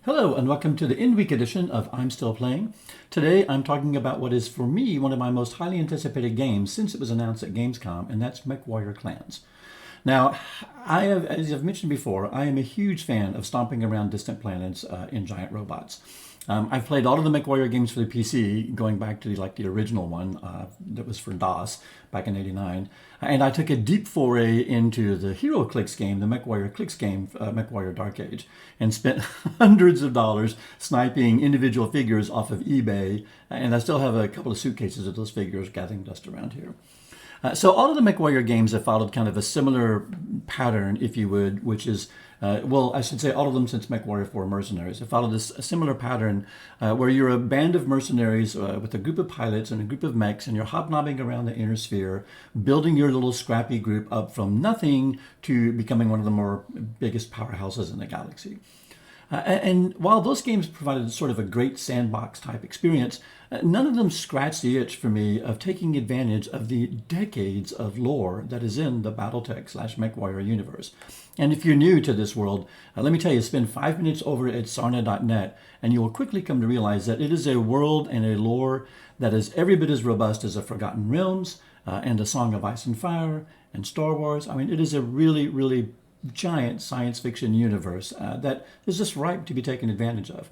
Hello and welcome to the in-week edition of I'm Still Playing. Today I'm talking about what is for me one of my most highly anticipated games since it was announced at Gamescom, and that's Mechwarrior Clans. Now, as I've mentioned before, I am a huge fan of stomping around distant planets in giant robots. I've played all of the Mechwarrior games for the PC, going back to the original one that was for DOS back in '89. And I took a deep foray into the HeroClix game, the Mechwarrior Clicks game, Mechwarrior Dark Age, and spent hundreds of dollars sniping individual figures off of eBay. And I still have a couple of suitcases of those figures gathering dust around here. So all of the Mechwarrior games have followed kind of a similar pattern, if you would, which is, well, I should say all of them since Mechwarrior 4 Mercenaries have followed a similar pattern where you're a band of mercenaries with a group of pilots and a group of mechs, and you're hobnobbing around the inner sphere, building your little scrappy group up from nothing to becoming one of the more biggest powerhouses in the galaxy. And while those games provided sort of a great sandbox type experience, none of them scratched the itch for me of taking advantage of the decades of lore that is in the Battletech/Mechwarrior universe. And if you're new to this world, let me tell you, spend 5 minutes over at sarna.net and you will quickly come to realize that it is a world and a lore that is every bit as robust as the Forgotten Realms and A Song of Ice and Fire and Star Wars. I mean, it is a really, really giant science fiction universe that is just ripe to be taken advantage of.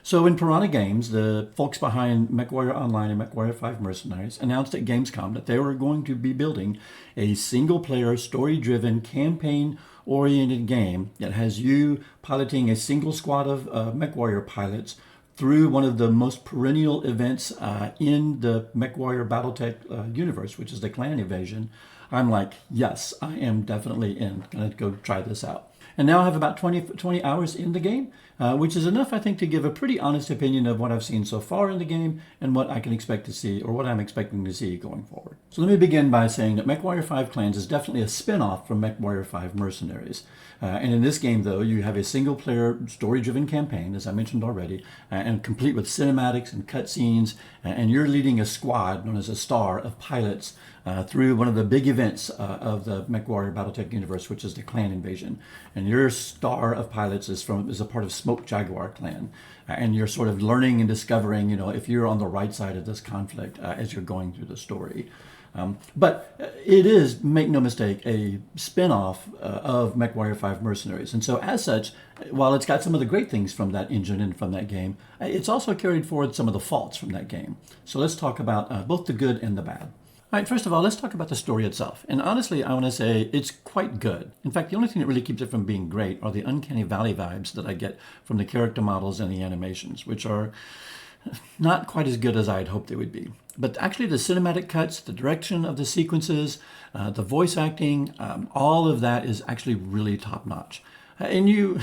So in Piranha Games, the folks behind Mechwarrior Online and Mechwarrior 5 Mercenaries announced at Gamescom that they were going to be building a single-player, story-driven, campaign-oriented game that has you piloting a single squad of Mechwarrior pilots through one of the most perennial events in the Mechwarrior Battletech universe, which is the clan invasion. I'm like, yes, I am definitely in. Gonna go try this out. And now I have about 20 hours in the game, which is enough, I think, to give a pretty honest opinion of what I've seen so far in the game and what I can expect to see, or what I'm expecting to see going forward. So let me begin by saying that Mechwarrior 5 Clans is definitely a spin-off from Mechwarrior 5 Mercenaries. And in this game, though, you have a single-player, story-driven campaign, as I mentioned already, and complete with cinematics and cutscenes, and you're leading a squad known as a star of pilots through one of the big events of the Mechwarrior Battletech universe, which is the clan invasion. And your star of pilots is a part of Smoke Jaguar clan. And you're sort of learning and discovering, if you're on the right side of this conflict as you're going through the story. But it is, make no mistake, a spin-off of Mechwarrior 5 Mercenaries. And so as such, while it's got some of the great things from that engine and from that game, it's also carried forward some of the faults from that game. So let's talk about both the good and the bad. All right, first of all, let's talk about the story itself. And honestly, I want to say it's quite good. In fact, the only thing that really keeps it from being great are the uncanny valley vibes that I get from the character models and the animations, which are not quite as good as I had hoped they would be. But actually the cinematic cuts, the direction of the sequences, the voice acting, all of that is actually really top-notch. And you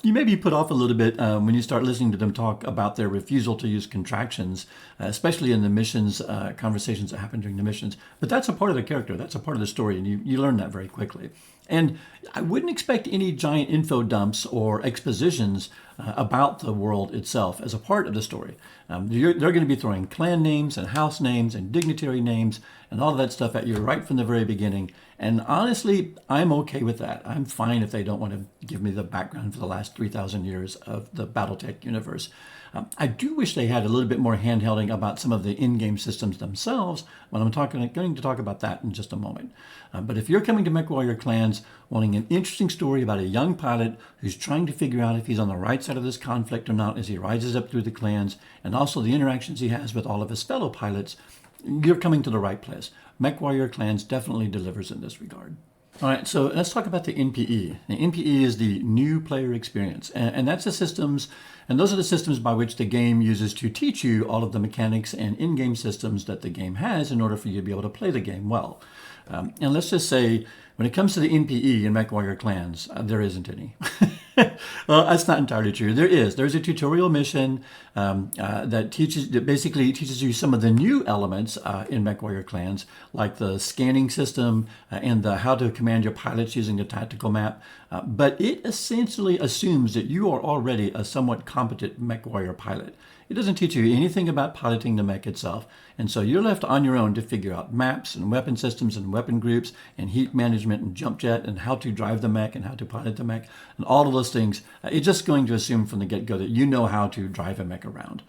you may be put off a little bit when you start listening to them talk about their refusal to use contractions, especially in the missions, conversations that happen during the missions. But that's a part of the character. That's a part of the story, and you learn that very quickly. And I wouldn't expect any giant info dumps or expositions about the world itself as a part of the story. They're going to be throwing clan names and house names and dignitary names and all of that stuff at you right from the very beginning. And honestly, I'm okay with that. I'm fine if they don't want to give me the background for the last 3,000 years of the Battletech universe. I do wish they had a little bit more handholding about some of the in-game systems themselves, but I'm going to talk about that in just a moment. But if you're coming to Mechwarrior Clans wanting an interesting story about a young pilot who's trying to figure out if he's on the right side of this conflict or not as he rises up through the clans, and also the interactions he has with all of his fellow pilots, you're coming to the right place. Mechwarrior Clans definitely delivers in this regard. All right, so let's talk about the NPE. The NPE is the new player experience, and that's the systems, and those are the systems by which the game uses to teach you all of the mechanics and in-game systems that the game has in order for you to be able to play the game well. And let's just say, when it comes to the NPE in Mechwarrior Clans, there isn't any. Well, that's not entirely true. There's a tutorial mission that basically teaches you some of the new elements in Mechwarrior Clans, like the scanning system and the how to command your pilots using the tactical map. But it essentially assumes that you are already a somewhat competent Mechwarrior pilot. It doesn't teach you anything about piloting the mech itself, and so you're left on your own to figure out maps and weapon systems and weapon groups and heat management and jump jet and how to drive the mech and how to pilot the mech and all of those those things, it's just going to assume from the get-go that you know how to drive a mech around.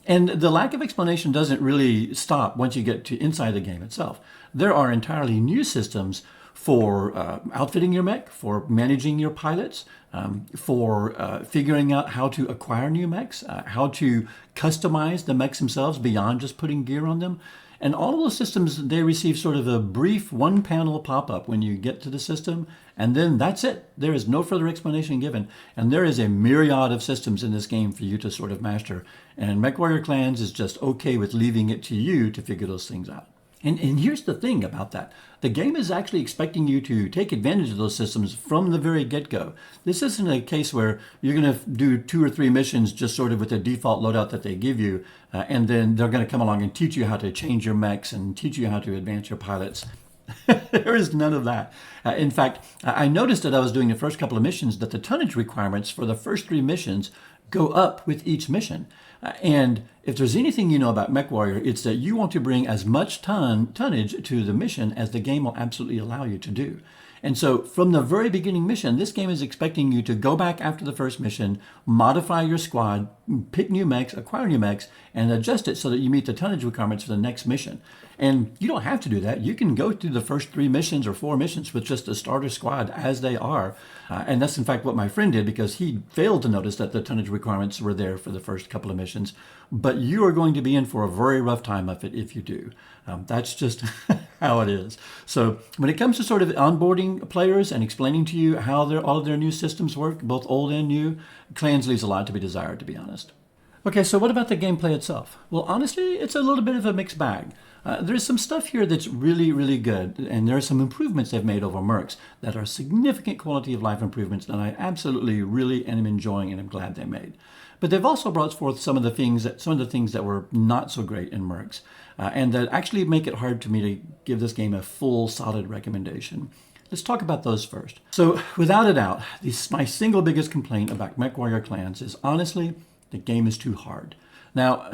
And the lack of explanation doesn't really stop once you get to inside the game itself. There are entirely new systems for outfitting your mech, for managing your pilots, for figuring out how to acquire new mechs, how to customize the mechs themselves beyond just putting gear on them. And all of those systems, they receive sort of a brief one-panel pop-up when you get to the system, and then that's it. There is no further explanation given. And there is a myriad of systems in this game for you to sort of master. And Mechwarrior Clans is just okay with leaving it to you to figure those things out. And here's the thing about that. The game is actually expecting you to take advantage of those systems from the very get-go. This isn't a case where you're going to do 2 or 3 missions just sort of with the default loadout that they give you, and then they're going to come along and teach you how to change your mechs and teach you how to advance your pilots. There is none of that. In fact, I noticed that I was doing the first couple of missions that the tonnage requirements for the first 3 missions go up with each mission. And if there's anything you know about Mechwarrior, it's that you want to bring as much tonnage to the mission as the game will absolutely allow you to do. And so from the very beginning mission, this game is expecting you to go back after the first mission, modify your squad, pick new mechs, acquire new mechs, and adjust it so that you meet the tonnage requirements for the next mission. And you don't have to do that. You can go through the first 3 missions or 4 missions with just a starter squad as they are. And that's in fact what my friend did, because he failed to notice that the tonnage requirements were there for the first couple of missions. But you are going to be in for a very rough time of it if you do. That's just how it is. So when it comes to sort of onboarding players and explaining to you how all of their new systems work, both old and new, Clans leaves a lot to be desired, to be honest. Okay, so what about the gameplay itself? Well, honestly, it's a little bit of a mixed bag. There's some stuff here that's really, really good, and there are some improvements they've made over Mercs that are significant quality of life improvements that I absolutely really am enjoying and I'm glad they made. But they've also brought forth some of the things that were not so great in Mercs, and that actually make it hard to me to give this game a full, solid recommendation. Let's talk about those first. So, without a doubt, my single biggest complaint about Mechwarrior Clans is honestly, the game is too hard. Now,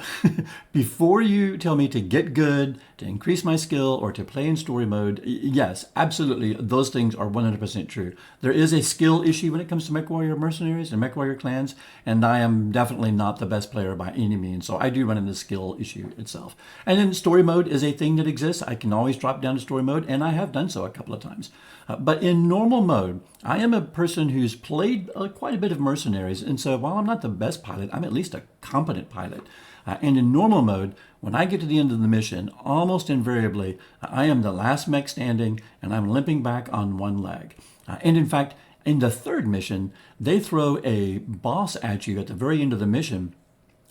before you tell me to get good, to increase my skill, or to play in story mode, yes, absolutely, those things are 100% true. There is a skill issue when it comes to Mechwarrior Mercenaries and Mechwarrior Clans, and I am definitely not the best player by any means, so I do run into the skill issue itself. And then story mode is a thing that exists. I can always drop down to story mode, and I have done so a couple of times. But in normal mode, I am a person who's played quite a bit of Mercenaries, and so while I'm not the best pilot, I'm at least a competent pilot. And in normal mode, when I get to the end of the mission, almost invariably, I am the last mech standing, and I'm limping back on one leg. And in fact, in the 3rd mission, they throw a boss at you at the very end of the mission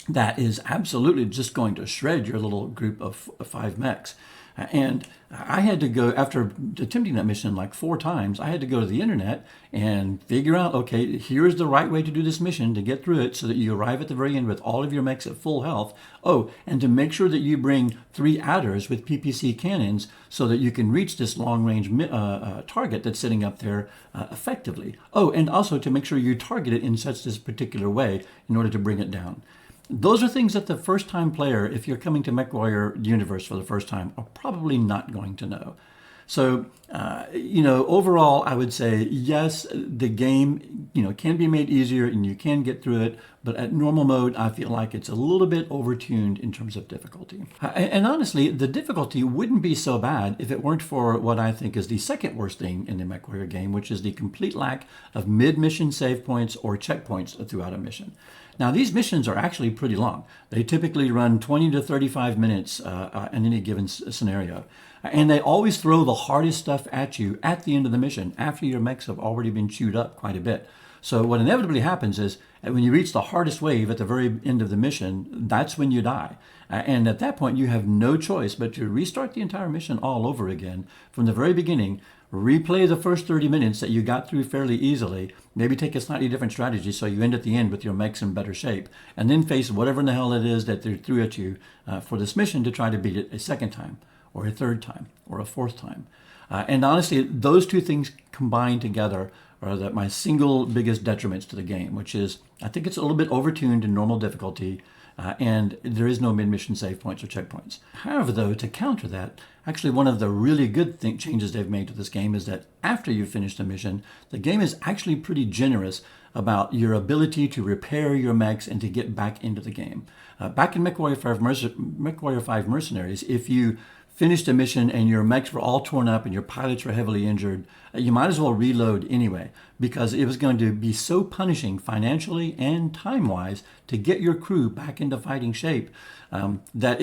that is absolutely just going to shred your little group of 5 mechs. And I had to go, after attempting that mission like 4 times, I had to go to the internet and figure out, okay, here's the right way to do this mission to get through it so that you arrive at the very end with all of your mechs at full health. Oh, and to make sure that you bring 3 adders with PPC cannons so that you can reach this long-range target that's sitting up there effectively. Oh, and also to make sure you target it in such this particular way in order to bring it down. Those are things that the first-time player, if you're coming to Mechwarrior universe for the first time, are probably not going to know. So, overall, I would say, yes, the game, can be made easier and you can get through it. But at normal mode, I feel like it's a little bit overtuned in terms of difficulty. And honestly, the difficulty wouldn't be so bad if it weren't for what I think is the second worst thing in the Mechwarrior game, which is the complete lack of mid-mission save points or checkpoints throughout a mission. Now, these missions are actually pretty long. They typically run 20 to 35 minutes in any given scenario. And they always throw the hardest stuff at you at the end of the mission, after your mechs have already been chewed up quite a bit. So what inevitably happens is, when you reach the hardest wave at the very end of the mission, that's when you die. And at that point, you have no choice but to restart the entire mission all over again from the very beginning, replay the first 30 minutes that you got through fairly easily, maybe take a slightly different strategy so you end at the end with your mechs in better shape, and then face whatever in the hell it is that they threw at you for this mission to try to beat it a second time, or a third time, or a fourth time. And honestly, those 2 things combined together are my single biggest detriments to the game, which is I think it's a little bit overtuned in normal difficulty, and there is no mid-mission save points or checkpoints. However, though, to counter that, actually one of the really good changes they've made to this game is that after you've finished a mission, the game is actually pretty generous about your ability to repair your mechs and to get back into the game. Back in Mechwarrior 5 Mercenaries, if you finished a mission and your mechs were all torn up and your pilots were heavily injured, you might as well reload anyway, because it was going to be so punishing financially and time-wise to get your crew back into fighting shape that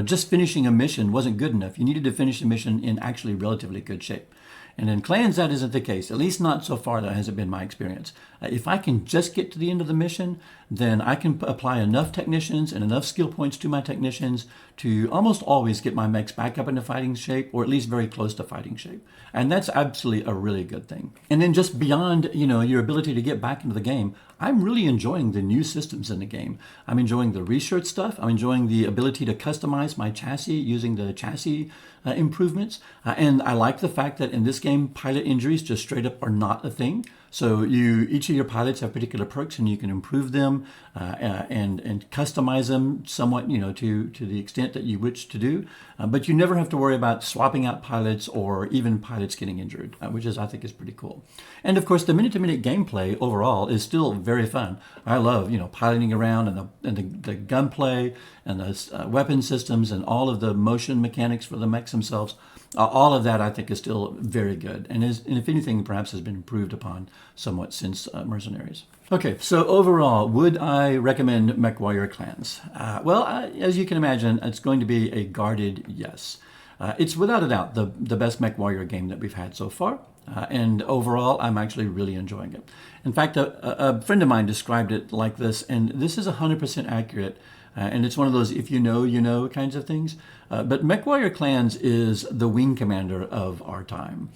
just finishing a mission wasn't good enough. You needed to finish the mission in actually relatively good shape. And in Clans, that isn't the case, at least not so far. That hasn't been my experience. If I can just get to the end of the mission, then I can apply enough technicians and enough skill points to my technicians to almost always get my mechs back up into fighting shape, or at least very close to fighting shape. And that's absolutely a really good thing. And then just beyond, your ability to get back into the game, I'm really enjoying the new systems in the game. I'm enjoying the research stuff. I'm enjoying the ability to customize my chassis using the chassis improvements. And I like the fact that in this game, pilot injuries just straight up are not a thing. So each of your pilots have particular perks, and you can improve them and customize them somewhat, to the extent that you wish to do. But you never have to worry about swapping out pilots or even pilots getting injured, which I think is pretty cool. And of course, the minute-to-minute gameplay overall is still very fun. I love, piloting around and the gunplay and the weapon systems and all of the motion mechanics for the mechs themselves. All of that, I think, is still very good, and if anything, perhaps has been improved upon somewhat since Mercenaries. Okay, so overall, would I recommend Mechwarrior Clans? As you can imagine, it's going to be a guarded yes. It's without a doubt the best Mechwarrior game that we've had so far, and overall, I'm actually really enjoying it. In fact, a friend of mine described it like this, and this is 100% accurate. And it's one of those if you know kinds of things. But Mechwarrior Clans is the Wing Commander of our time.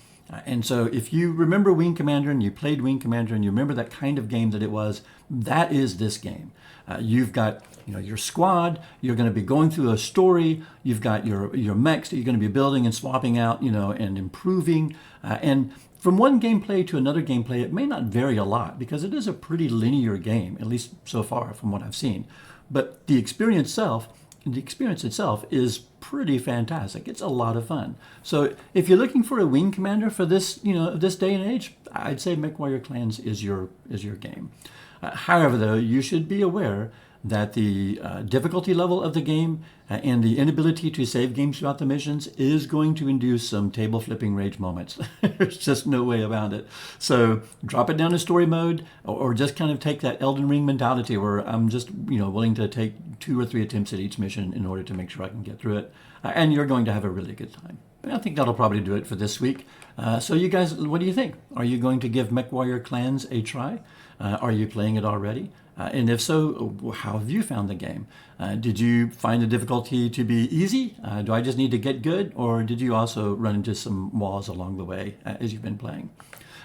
And so if you remember Wing Commander and you played Wing Commander and you remember that kind of game that it was, that is this game. You've got your squad, you're going to be going through a story, you've got your mechs that you're going to be building and swapping out, and improving. And from one gameplay to another gameplay, it may not vary a lot because it is a pretty linear game, at least so far from what I've seen. But the experience itself is pretty fantastic. It's a lot of fun. So if you're looking for a Wing Commander for this, this day and age, I'd say Mechwarrior Clans is your game. However, though, you should be aware that the difficulty level of the game and the inability to save games throughout the missions is going to induce some table flipping rage moments. There's just no way around it. So drop it down to story mode, or just kind of take that Elden Ring mentality where I'm just willing to take 2 or 3 attempts at each mission in order to make sure I can get through it. And you're going to have a really good time. I think that'll probably do it for this week. So you guys, what do you think? Are you going to give Mechwarrior Clans a try? Are you playing it already? And if so, how have you found the game? Did you find the difficulty to be easy? Do I just need to get good? Or did you also run into some walls along the way as you've been playing?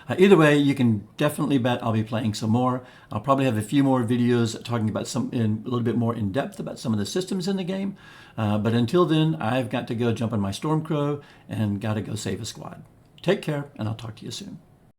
Either way, you can definitely bet I'll be playing some more. I'll probably have a few more videos talking about a little bit more in depth about some of the systems in the game. But until then, I've got to go jump on my Stormcrow and got to go save a squad. Take care, and I'll talk to you soon.